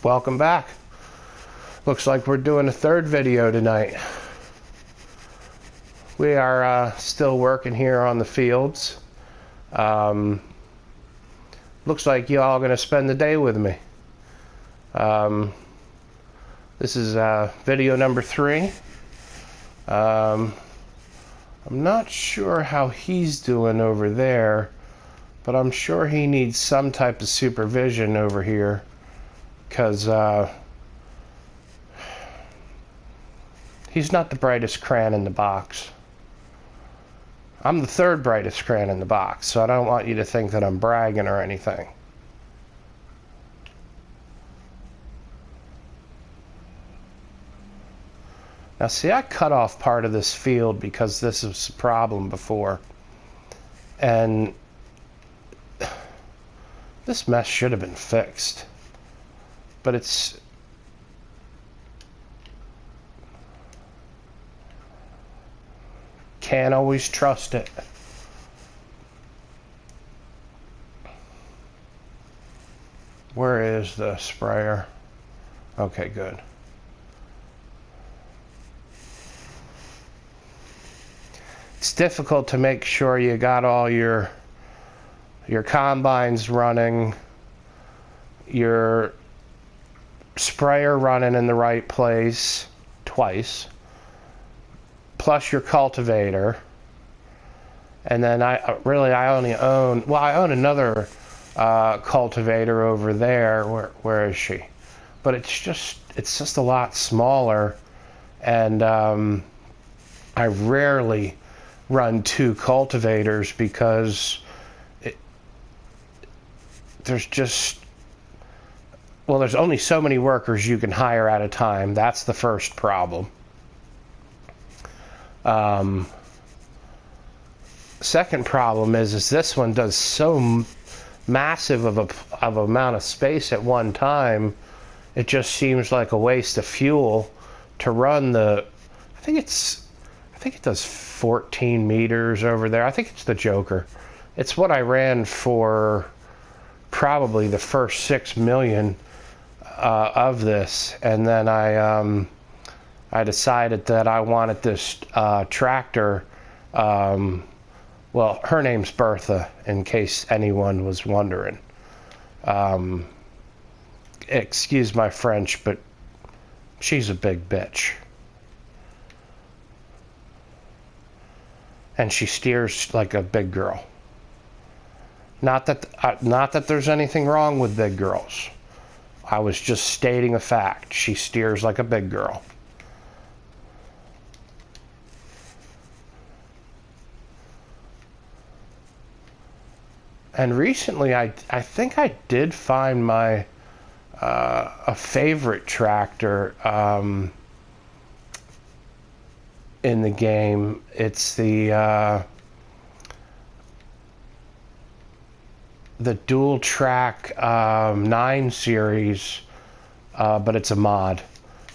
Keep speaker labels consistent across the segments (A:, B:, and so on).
A: Welcome back. Looks like we're doing a third video tonight. We are still working here on the fields. Looks like you all are going to spend the day with me. This is video number 3. I'm not sure how he's doing over there, but I'm sure he needs some type of supervision over here, because he's not the brightest crayon in the box. I'm the third brightest crayon in the box, so I don't want you to think that I'm bragging or anything. Now see, I cut off part of this field because this was a problem before. And this mess should have been fixed. But it's... Can't always trust it. Where is the sprayer? Okay, good. It's difficult to make sure you got all your combines running, your sprayer running in the right place twice, plus your cultivator. And then I own another cultivator over there. Where is she? But it's just a lot smaller, and I rarely run 2 cultivators because there's only so many workers you can hire at a time. That's the first problem. Second problem is this one does so massive of amount of space at one time, it just seems like a waste of fuel to run I think it does 14 meters over there. I think it's the Joker. It's what I ran for probably the first 6 million of this, and then I decided that I wanted this tractor. Well, her name's Bertha, in case anyone was wondering. Excuse my French, but she's a big bitch. And she steers like a big girl. Not that there's anything wrong with big girls. I was just stating a fact. She steers like a big girl. And recently, I think I did find my a favorite tractor in the game. It's the dual track 9 series, but it's a mod.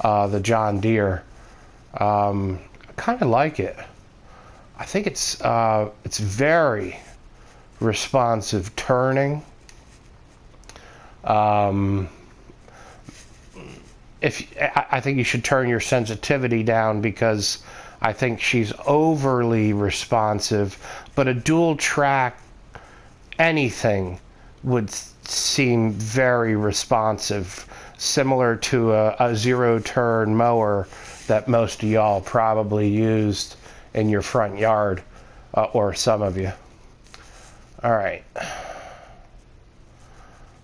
A: The John Deere. I kind of like it. I think it's very responsive turning. I think you should turn your sensitivity down because I think she's overly responsive, but a dual track anything would seem very responsive, similar to a zero turn mower that most of y'all probably used in your front yard, or some of you. All right,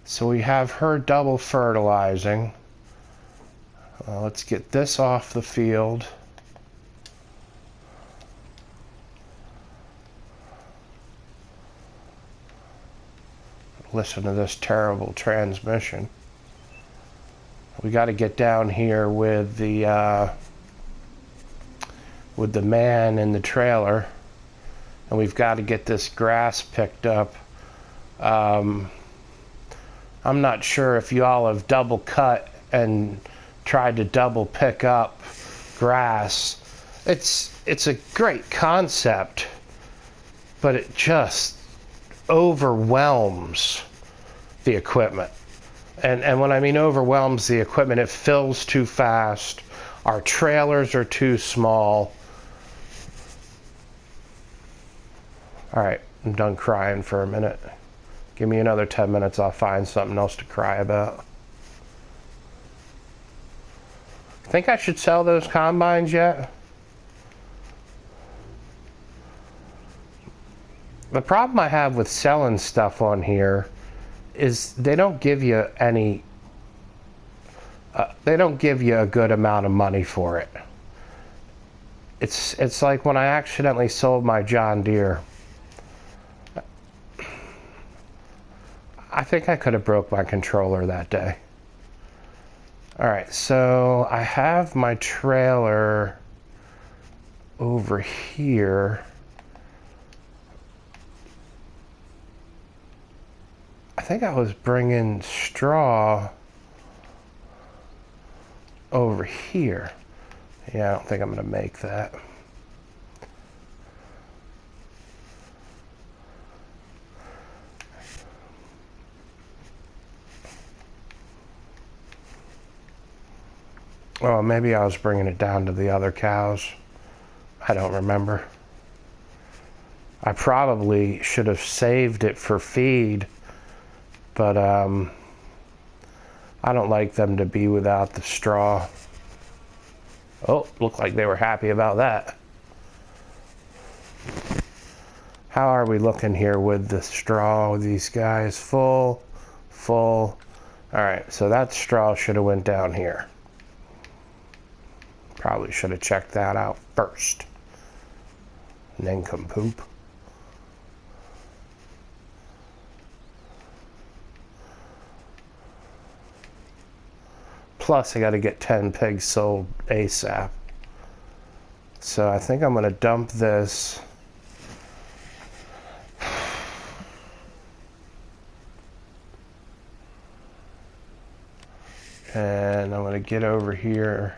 A: so we have her double fertilizing. Let's get this off the field. Listen to this terrible transmission. We got to get down here with the man in the trailer, and we've got to get this grass picked up. I'm not sure if you all have double cut and tried to double pick up grass. It's a great concept, but it just overwhelms the equipment. And when I mean overwhelms the equipment, it fills too fast. Our trailers are too small. All right, I'm done crying for a minute. Give me another 10 minutes, I'll find something else to cry about. Think I should sell those combines yet? The problem I have with selling stuff on here is they don't give you any, they don't give you a good amount of money for it. It's like when I accidentally sold my John Deere. I think I could have broke my controller that day. All right, so I have my trailer over here. I think I was bringing straw over here. Yeah, I don't think I'm gonna make that. Oh, maybe I was bringing it down to the other cows. I don't remember. I probably should have saved it for feed, but I don't like them to be without the straw. Oh, looked like they were happy about that. How are we looking here with the straw with these guys? Full, full. All right, so that straw should have went down here. Probably should have checked that out first. Nincompoop. Plus, I got to get 10 pigs sold ASAP. So I think I'm going to dump this. And I'm going to get over here.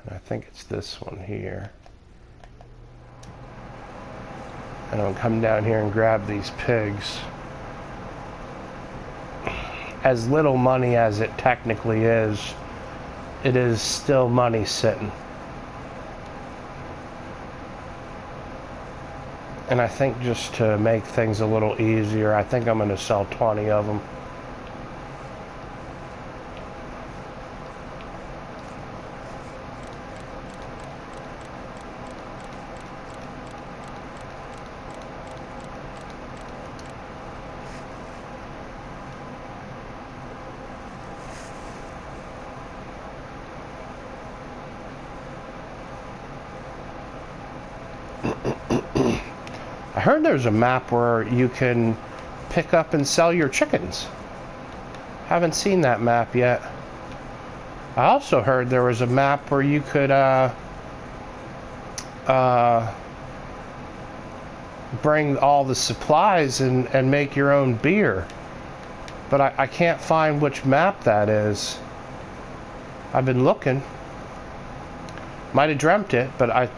A: And I think it's this one here. And I'm going to come down here and grab these pigs. As little money as it technically is, it is still money sitting. And I think just to make things a little easier, I think I'm going to sell 20 of them. I heard there's a map where you can pick up and sell your chickens. Haven't seen that map yet. I also heard there was a map where you could bring all the supplies and make your own beer. But I can't find which map that is. I've been looking. Might have dreamt it, but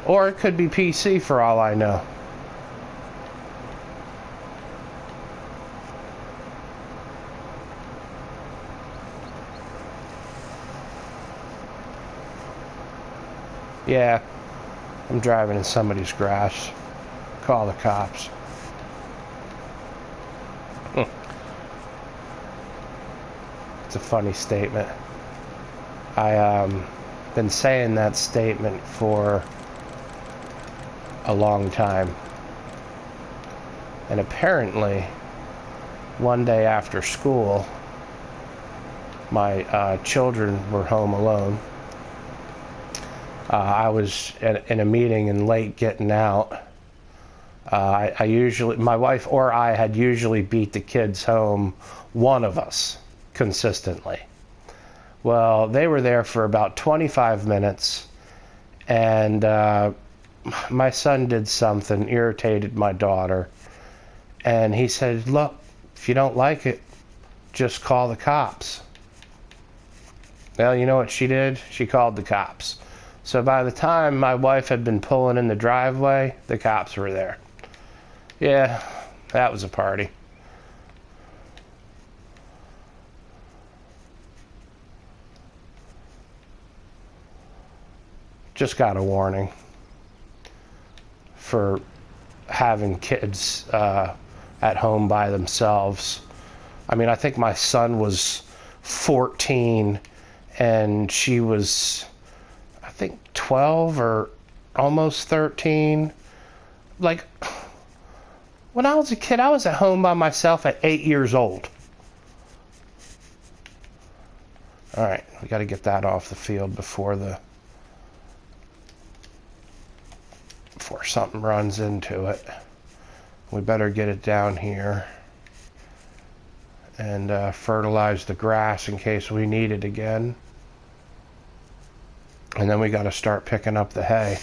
A: or it could be PC for all I know. Yeah, I'm driving in somebody's grass. Call the cops. It's a funny statement. I been saying that statement for a long time. And apparently, one day after school, my children were home alone. I was in a meeting and late getting out. I usually, my wife or I had usually beat the kids home, one of us, consistently. Well, they were there for about 25 minutes, and my son did something, irritated my daughter, and he said, look, if you don't like it, just call the cops. Well, you know what she did? She called the cops. So by the time my wife had been pulling in the driveway, the cops were there. Yeah, that was a party. just got a warning for having kids at home by themselves. I mean, I think my son was 14 and she was, I think, 12 or almost 13. Like, when I was a kid, I was at home by myself at 8 years old. All right, we got to get that off the field before something runs into it. We better get it down here and fertilize the grass in case we need it again. And then we got to start picking up the hay.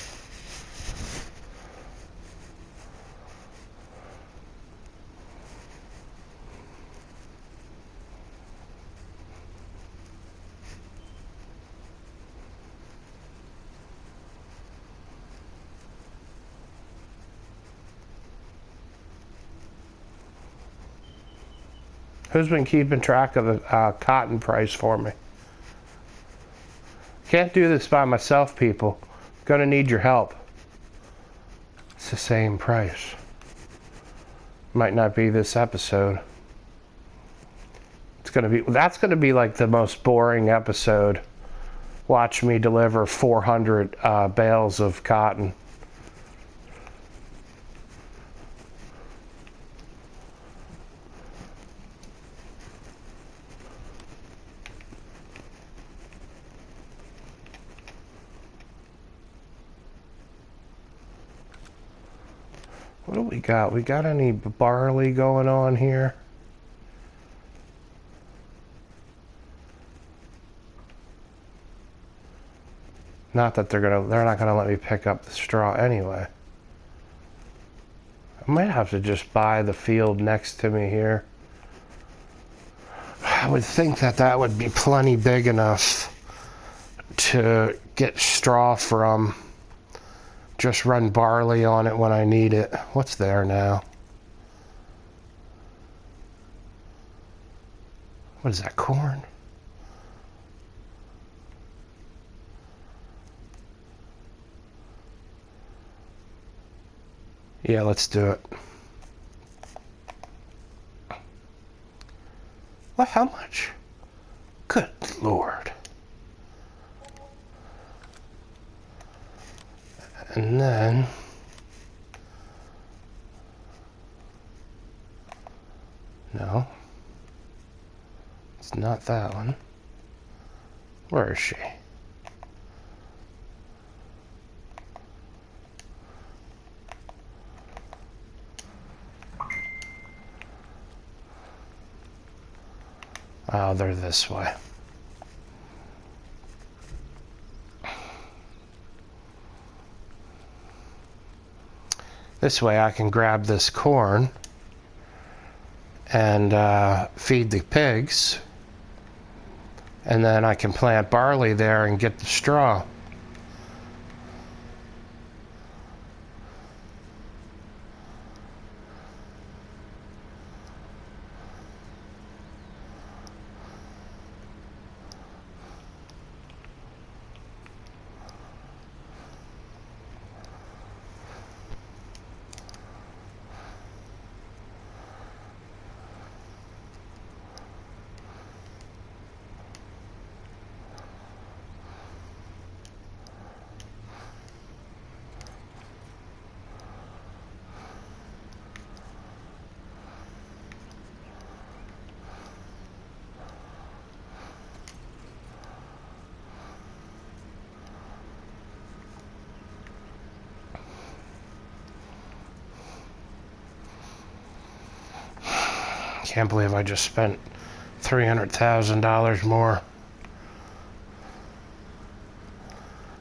A: Who's been keeping track of the cotton price for me? Can't do this by myself, people. Gonna need your help. It's the same price. Might not be this episode. That's gonna be like the most boring episode. Watch me deliver 400 bales of cotton. What do we got? We got any barley going on here? Not that they're not gonna let me pick up the straw anyway. I might have to just buy the field next to me here. I would think that would be plenty big enough to get straw from. Just run barley on it when I need it. What's there now? What is that, corn? Yeah, let's do it. What? How much? Good Lord. And then no, it's not that one. Where is she? Oh, they're this way. This way I can grab this corn and feed the pigs, and then I can plant barley there and get the straw. Can't believe I just spent $300,000 more.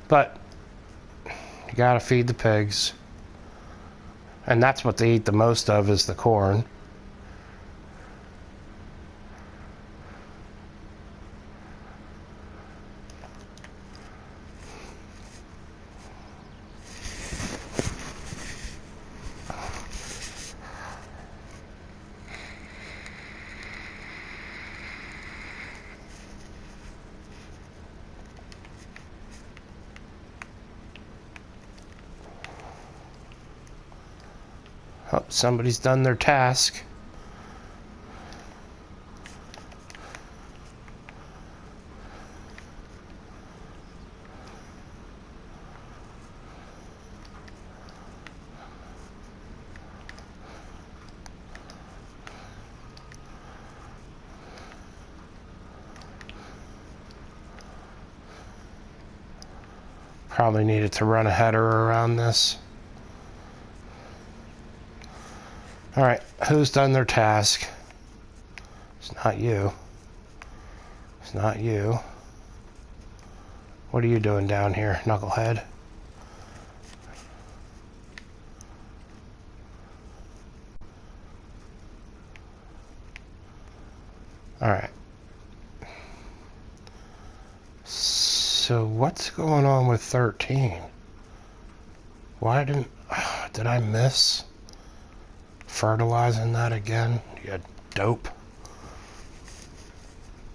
A: But you gotta feed the pigs. And that's what they eat the most of, is the corn. Oh, somebody's done their task. Probably needed to run a header around this. Alright, who's done their task? It's not you. It's not you. What are you doing down here, knucklehead? Alright. So what's going on with 13? Why did I miss fertilizing that again? You dope.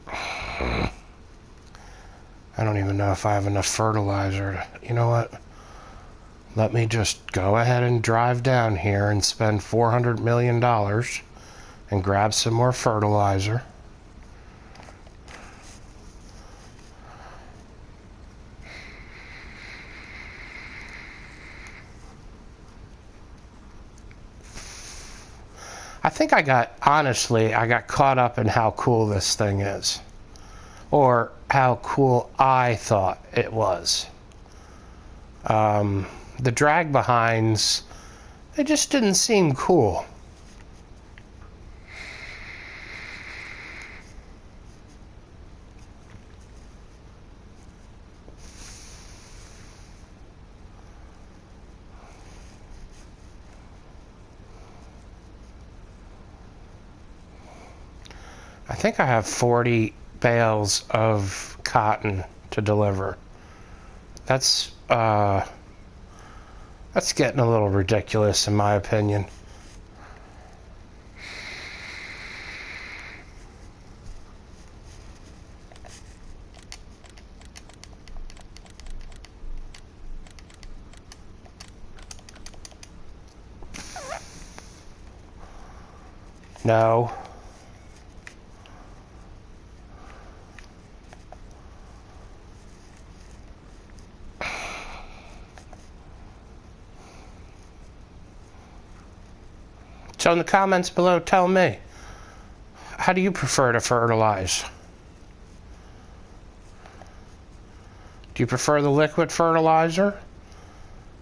A: I don't even know if I have enough fertilizer. You know what? Let me just go ahead and drive down here and spend $400 million and grab some more fertilizer. I think honestly, I got caught up in how cool this thing is. Or how cool I thought it was. The drag behinds, they just didn't seem cool. I think I have 40 bales of cotton to deliver. That's getting a little ridiculous in my opinion. No. So in the comments below, tell me, how do you prefer to fertilize? Do you prefer the liquid fertilizer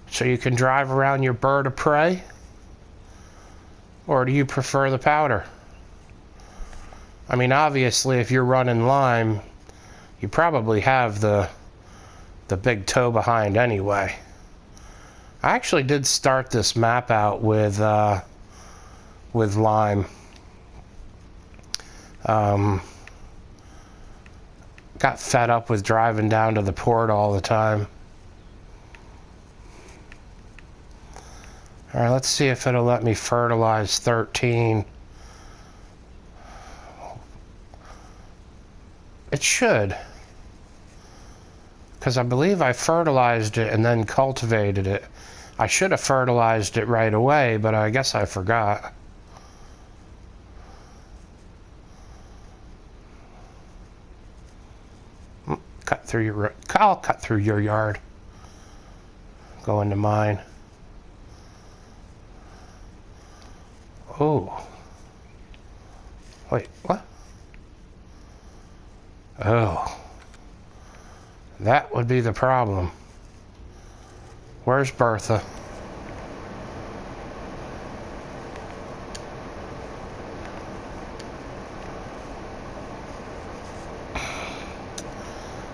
A: so you can drive around your bird of prey? Or do you prefer the powder? I mean, obviously, if you're running lime, you probably have the big toe behind anyway. I actually did start this map out with lime. Got fed up with driving down to the port all the time. All right, let's see if it'll let me fertilize 13. It should, because I believe I fertilized it and then cultivated it. I should have fertilized it right away, but I guess I forgot. I'll cut through your yard. Go into mine. Oh. Wait, what? Oh. That would be the problem. Where's Bertha?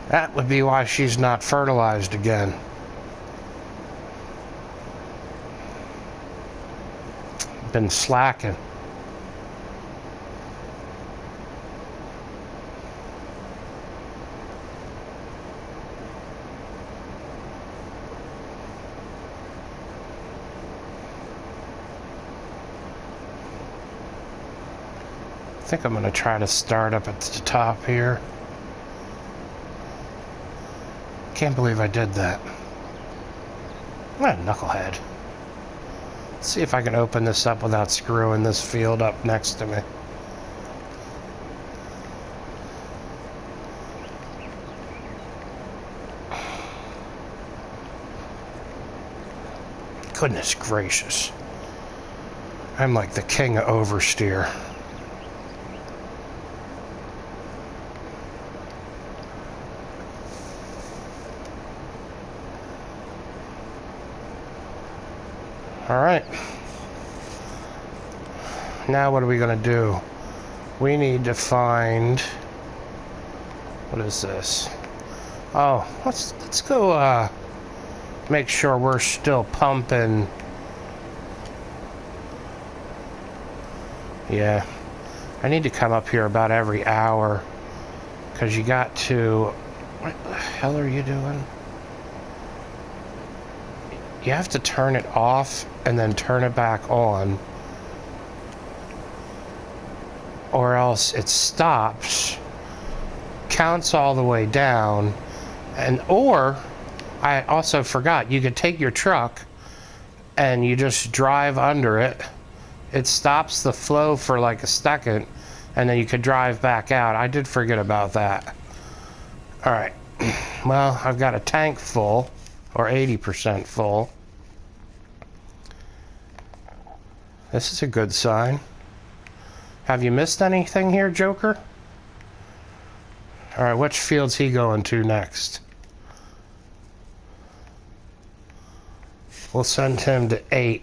A: That would be why she's not fertilized again. Been slacking. I think I'm going to try to start up at the top here. Can't believe I did that. What a knucklehead. Let's see if I can open this up without screwing this field up next to me. Goodness gracious. I'm like the king of oversteer. All right. Now what are we going to do? We need to find... What is this? Oh, let's go make sure we're still pumping. Yeah. I need to come up here about every hour because you got to... What the hell are you doing? You have to turn it off and then turn it back on, or else it stops, counts all the way down, or I also forgot, you could take your truck and you just drive under it. It stops the flow for like a second, and then you could drive back out. I did forget about that. All right. Well, I've got a tank full, or 80% full. This is a good sign. Have you missed anything here, Joker? All right, which field's he going to next? We'll send him to 8.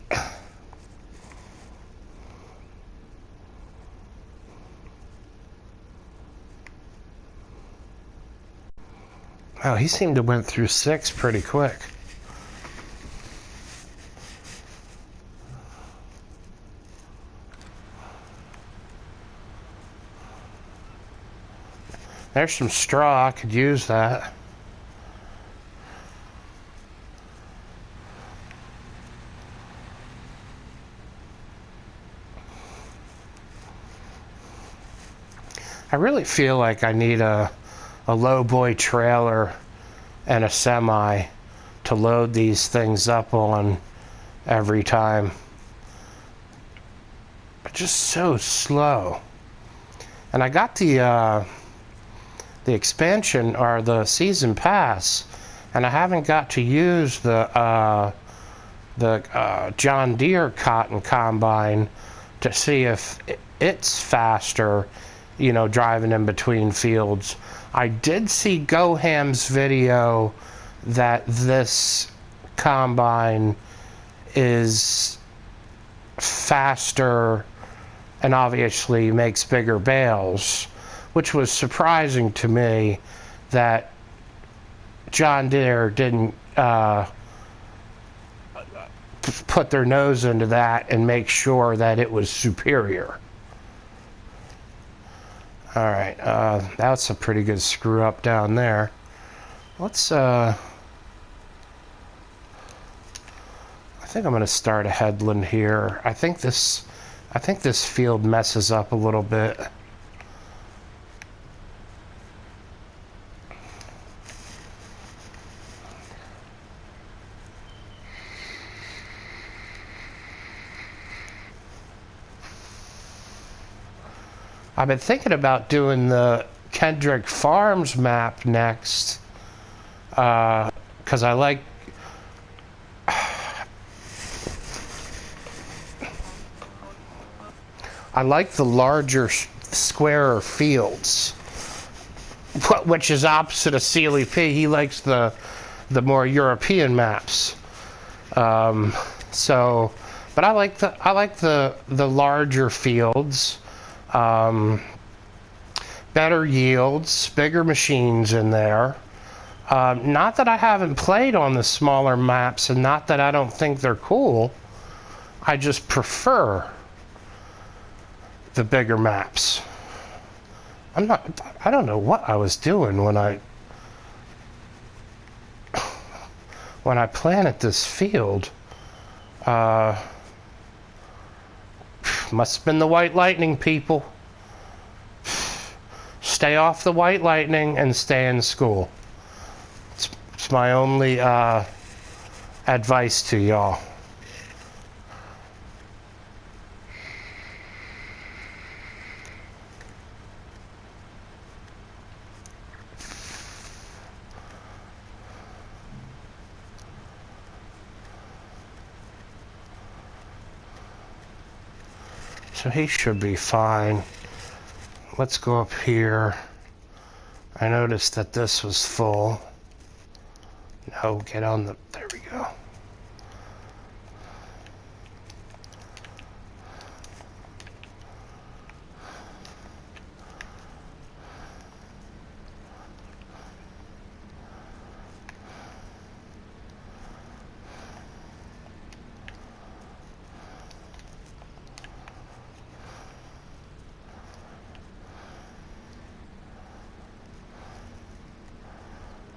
A: Wow, he seemed to went through 6 pretty quick. There's some straw, I could use that. I really feel like I need a lowboy trailer and a semi to load these things up on every time. It's just so slow. And I got the expansion, or the season pass, and I haven't got to use the John Deere cotton combine to see if it's faster, you know, driving in between fields. I did see Goham's video that this combine is faster and obviously makes bigger bales, which was surprising to me that John Deere didn't put their nose into that and make sure that it was superior. All right, that's a pretty good screw up down there. Let's, I think I'm gonna start a headland here. I think this field messes up a little bit. I've been thinking about doing the Kendrick Farms map next, because I like the larger, squarer fields, which is opposite of Sealy P. He likes the more European maps. So, but I like the larger fields. Better yields, bigger machines in there. Not that I haven't played on the smaller maps, and not that I don't think they're cool. I just prefer the bigger maps. I don't know what I was doing when I planted this field. Must have been the white lightning, people. Stay off the white lightning and stay in school. It's my only advice to y'all. So he should be fine. Let's go up here. I noticed that this was full. No, get on the... There we go.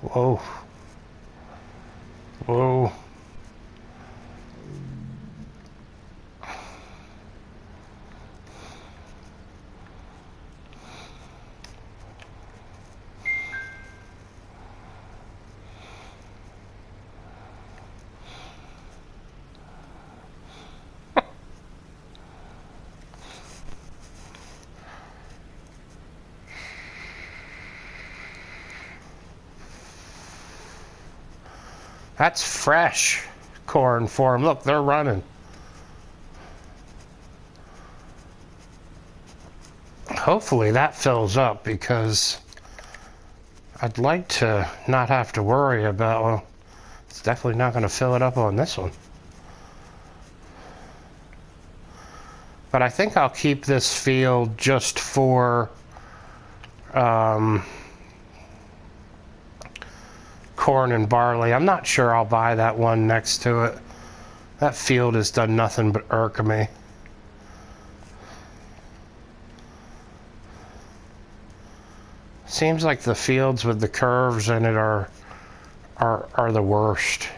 A: Whoa. Whoa. That's fresh corn for them. Look, they're running. Hopefully that fills up, because I'd like to not have to worry about, well, it's definitely not going to fill it up on this one. But I think I'll keep this field just for corn and barley. I'm not sure I'll buy that one next to it. That field has done nothing but irk me. Seems like the fields with the curves in it are the worst.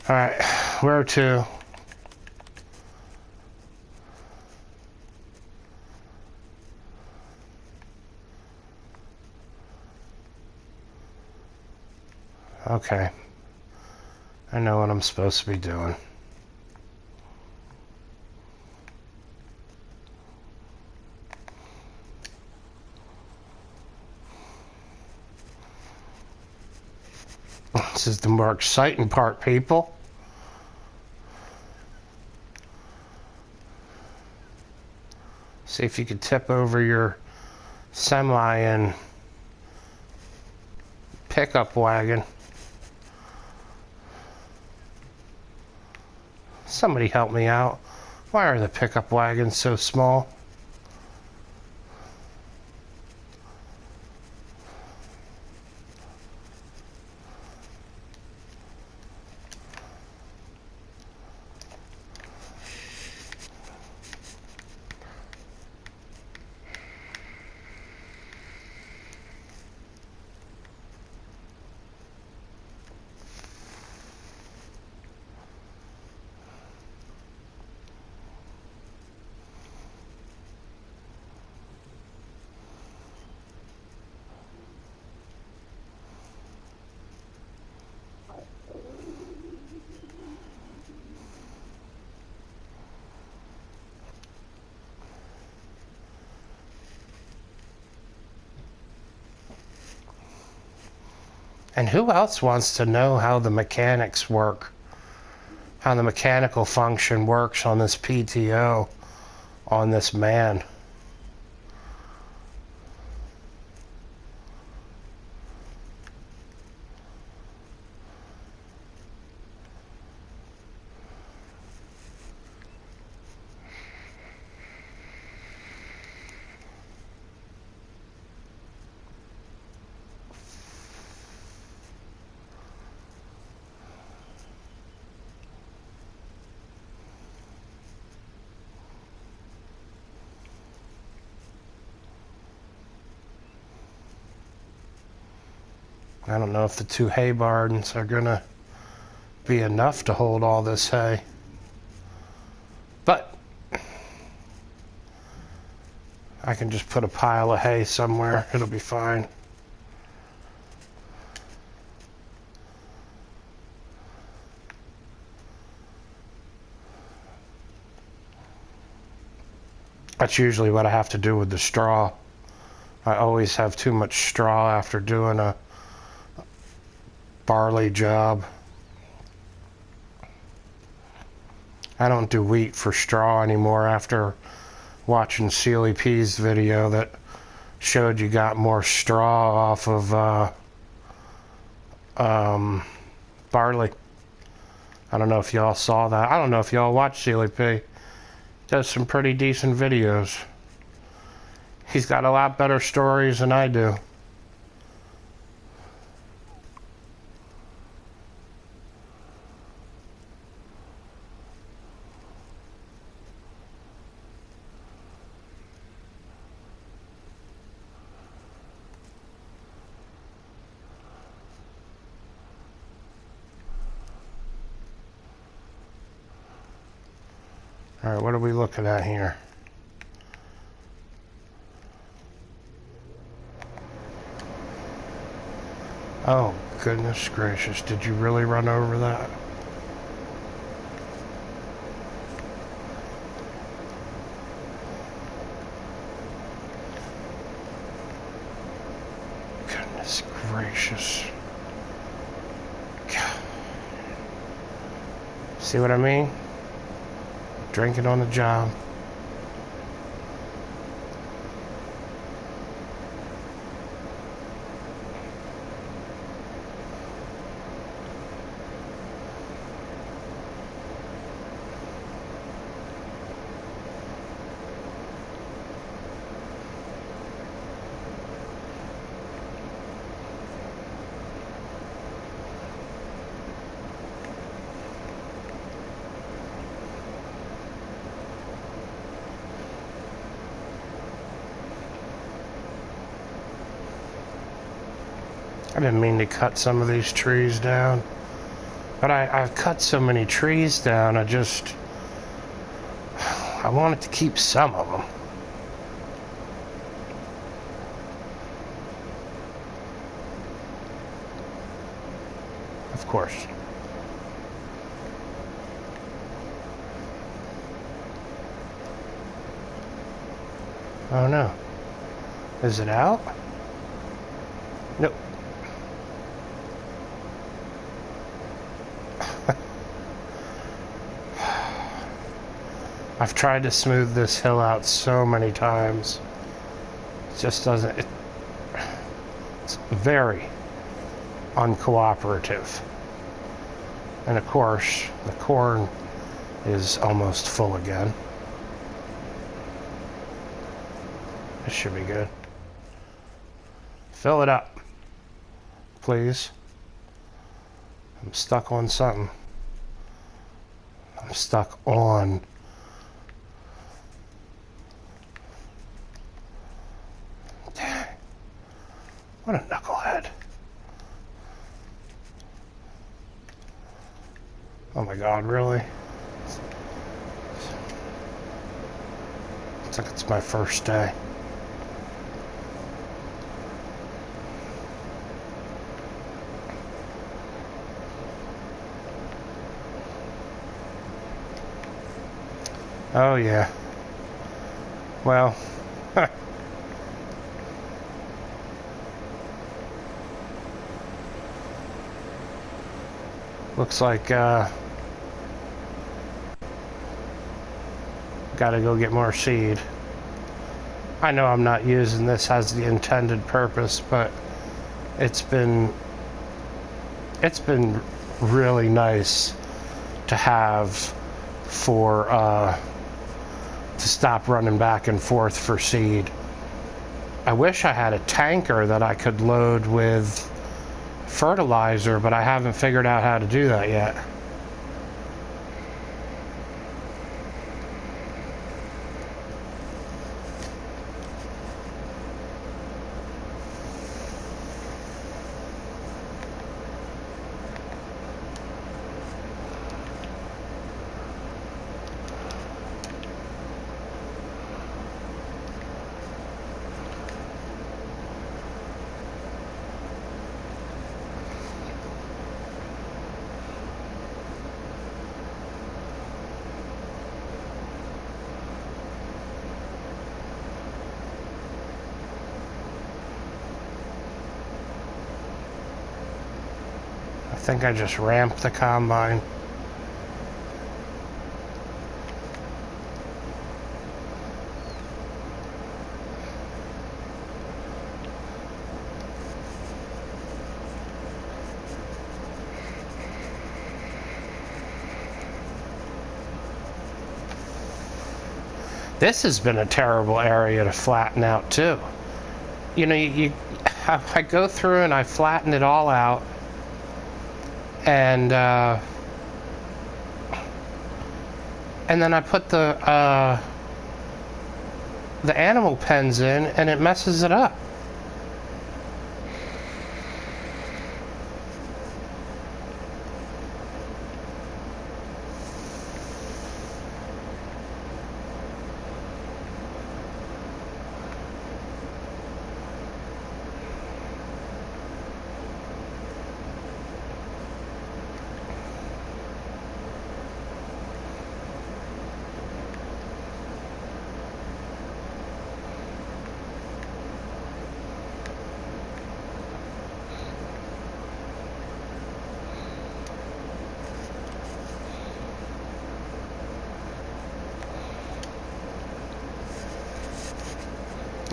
A: All right, where to? Okay, I know what I'm supposed to be doing. This is the more exciting part, people. See if you can tip over your semi and pickup wagon. Somebody help me out. Why are the pickup wagons so small? And who else wants to know how the mechanics work? How the mechanical function works on this PTO, on this man? I don't know if the two hay barns are gonna be enough to hold all this hay. But I can just put a pile of hay somewhere. It'll be fine. That's usually what I have to do with the straw. I always have too much straw after doing a barley job. I don't do wheat for straw anymore after watching Sealy P's video that showed you got more straw off of barley. I don't know if y'all saw that. I don't know if y'all watch Sealy P. Does some pretty decent videos. He's got a lot better stories than I do. All right, what are we looking at here? Oh, goodness gracious. Did you really run over that? Goodness gracious. God. See what I mean? Drinking on the job. I didn't mean to cut some of these trees down, but I've cut so many trees down, I wanted to keep some of them. Of course. Oh no. Is it out? Nope. I've tried to smooth this hill out so many times. It just doesn't. It's very uncooperative. And of course, the corn is almost full again. This should be good. Fill it up, please. I'm stuck on something. I'm stuck on... Dang. What a knucklehead. Oh my God, really? It's like it's my first day. Oh yeah. Well, looks like gotta go get more seed. I know I'm not using this as the intended purpose, but it's been really nice to have for to stop running back and forth for seed. I wish I had a tanker that I could load with fertilizer, but I haven't figured out how to do that yet. I think I just ramped the combine. This has been a terrible area to flatten out too. You know, I go through and I flatten it all out, and then I put the animal pens in, and it messes it up.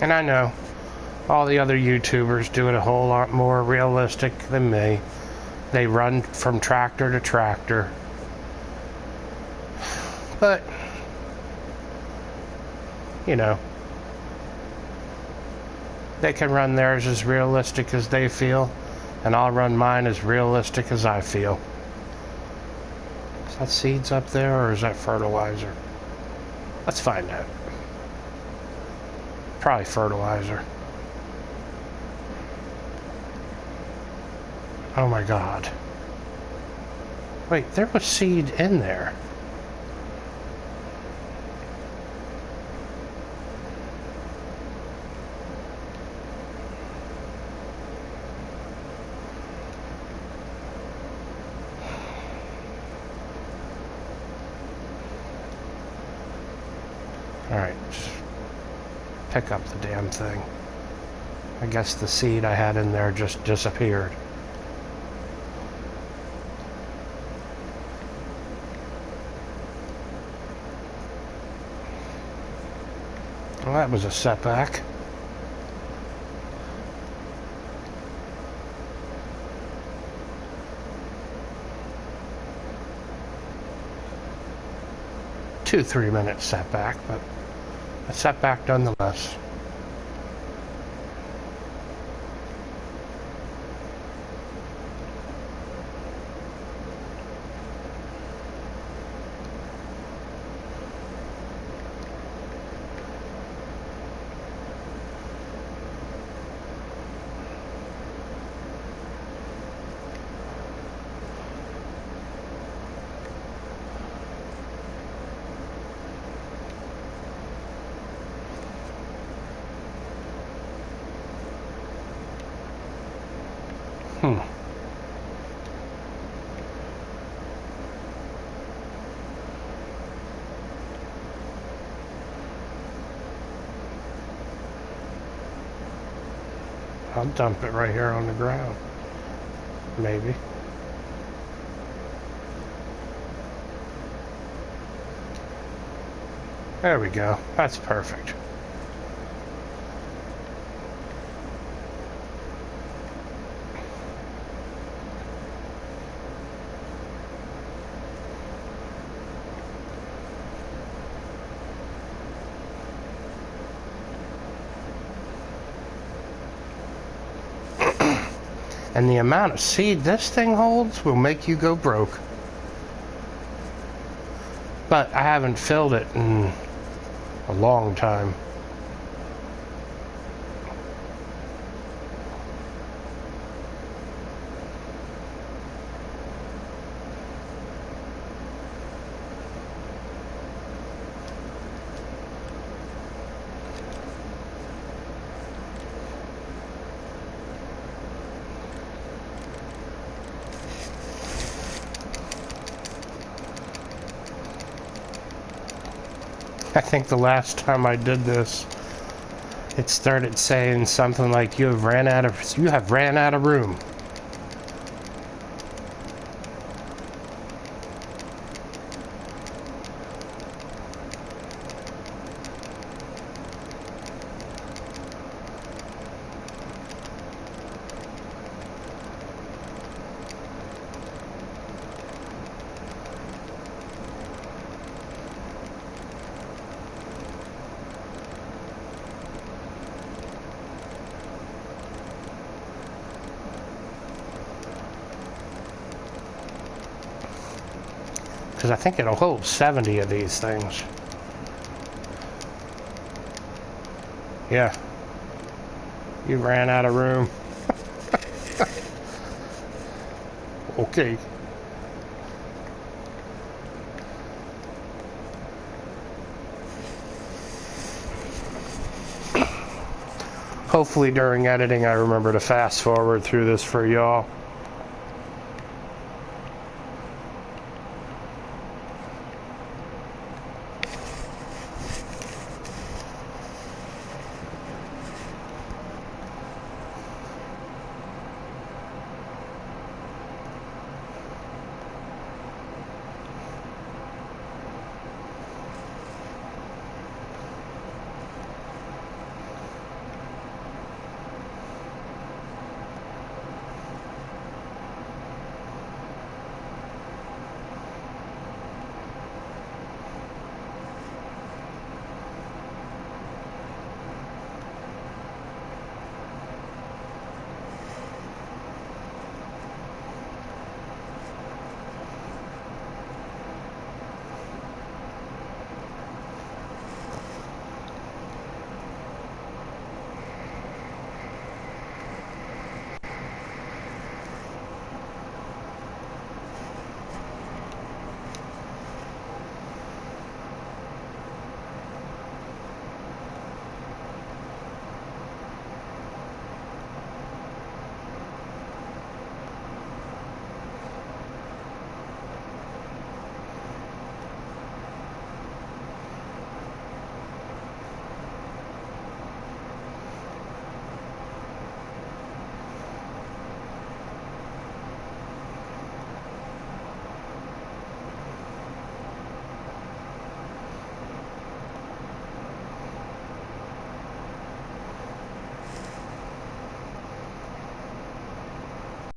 A: And I know all the other YouTubers do it a whole lot more realistic than me. They run from tractor to tractor. But, you know, they can run theirs as realistic as they feel, and I'll run mine as realistic as I feel. Is that seeds up there, or is that fertilizer? Let's find out. Probably fertilizer. Oh my God. Wait, there was seed in there. Alright. Pick up the damn thing. I guess the seed I had in there just disappeared. Well, that was a setback. Two 3-minute setback, but a setback nonetheless. I'll dump it right here on the ground. Maybe. There we go. That's perfect. And the amount of seed this thing holds will make you go broke. But I haven't filled it in a long time. I think the last time I did this, it started saying something like, you have ran out of room. because I think it'll hold 70 of these things. Yeah. You ran out of room. Okay. Hopefully during editing I remember to fast forward through this for y'all.